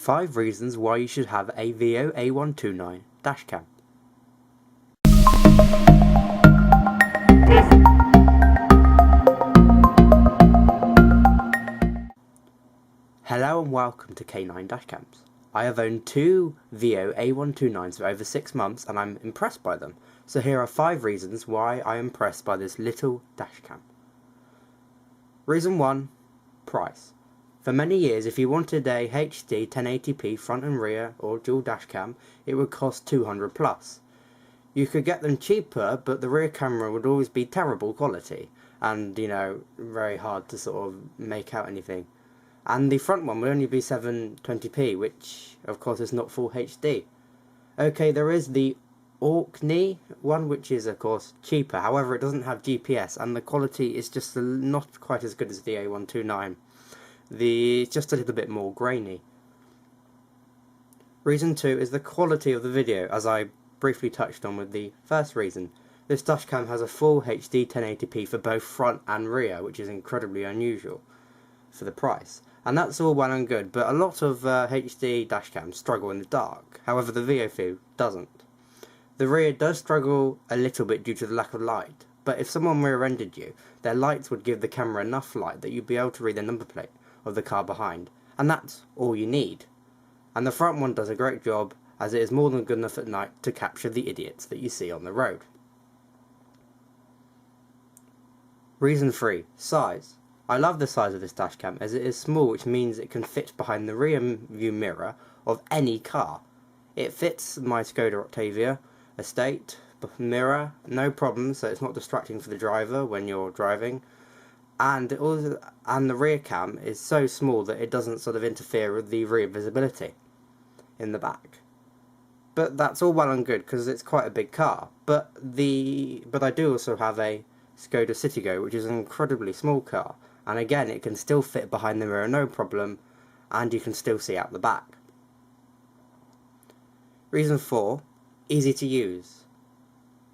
5 reasons why you should have a Viofo A129 dashcam. Hello and welcome to K9 Dashcams. I have owned 2 Viofo A129s for over 6 months and I'm impressed by them. So here are 5 reasons why I am impressed by this little dashcam. Reason 1. Price. For many years, if you wanted a HD 1080p front and rear or dual dashcam, it would cost $200 plus. You could get them cheaper, but the rear camera would always be terrible quality and, very hard to sort of make out anything. And the front one would only be 720p, which of course is not full HD. Okay, there is the Octavia one, which is of course cheaper, however it doesn't have GPS and the quality is just not quite as good as the A129. It's just a little bit more grainy. Reason 2 is the quality of the video, as I briefly touched on with the first reason. This dashcam has a full HD 1080p for both front and rear, which is incredibly unusual for the price. And that's all well and good, but a lot of HD dashcams struggle in the dark. However, the Viofo doesn't. The rear does struggle a little bit due to the lack of light, but if someone rear-ended you, their lights would give the camera enough light that you'd be able to read the number plate of the car behind, and that's all you need. And the front one does a great job, as it is more than good enough at night to capture the idiots that you see on the road. Reason 3. Size. I love the size of this dashcam as it is small, which means it can fit behind the rear view mirror of any car. It fits my Skoda Octavia estate mirror, no problem, so it's not distracting for the driver when you're driving. And the rear cam is so small that it doesn't sort of interfere with the rear visibility in the back. But that's all well and good because it's quite a big car. But I do also have a Skoda Citigo, which is an incredibly small car, and again it can still fit behind the mirror no problem, and you can still see out the back. Reason 4. Easy to use.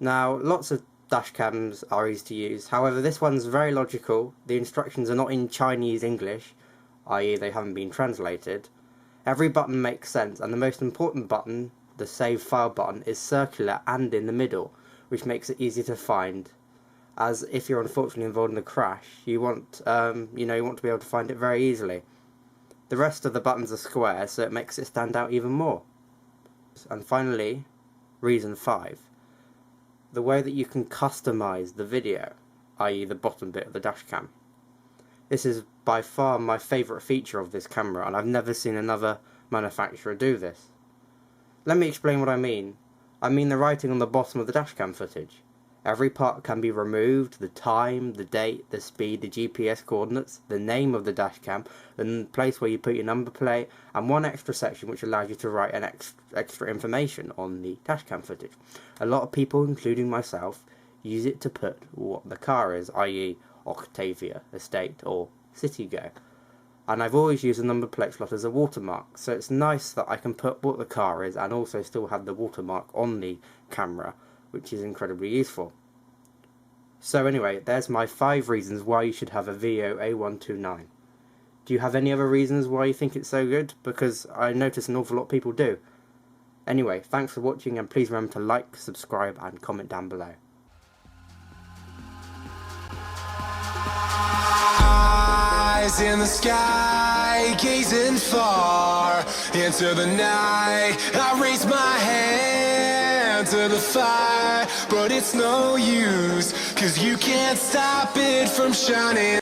Now, lots of dashcams are easy to use, however this one's very logical. The instructions are not in Chinese English, i.e. they haven't been translated. Every button makes sense, and the most important button, the save file button, is circular and in the middle, which makes it easy to find, as if you're unfortunately involved in a crash, you want to be able to find it very easily. The rest of the buttons are square, so it makes it stand out even more. And finally, reason 5. The way that you can customize the video, i.e. the bottom bit of the dashcam. This is by far my favourite feature of this camera, and I've never seen another manufacturer do this. Let me explain what I mean. I mean the writing on the bottom of the dashcam footage. Every part can be removed: the time, the date, the speed, the GPS coordinates, the name of the dashcam, the place where you put your number plate, and one extra section which allows you to write an extra information on the dashcam footage. A lot of people, including myself, use it to put what the car is, i.e. Octavia, estate, or Citigo. And I've always used the number plate slot as a watermark, so it's nice that I can put what the car is and also still have the watermark on the camera, which is incredibly useful. So anyway, there's my 5 reasons why you should have a Viofo A129. Do you have any other reasons why you think it's so good? Because I notice an awful lot of people do. Anyway, thanks for watching, and please remember to like, subscribe and comment down below. Eyes in the sky, gazing far into the night. I raise my hand to the fire, but it's no use, 'cause you can't stop it from shining.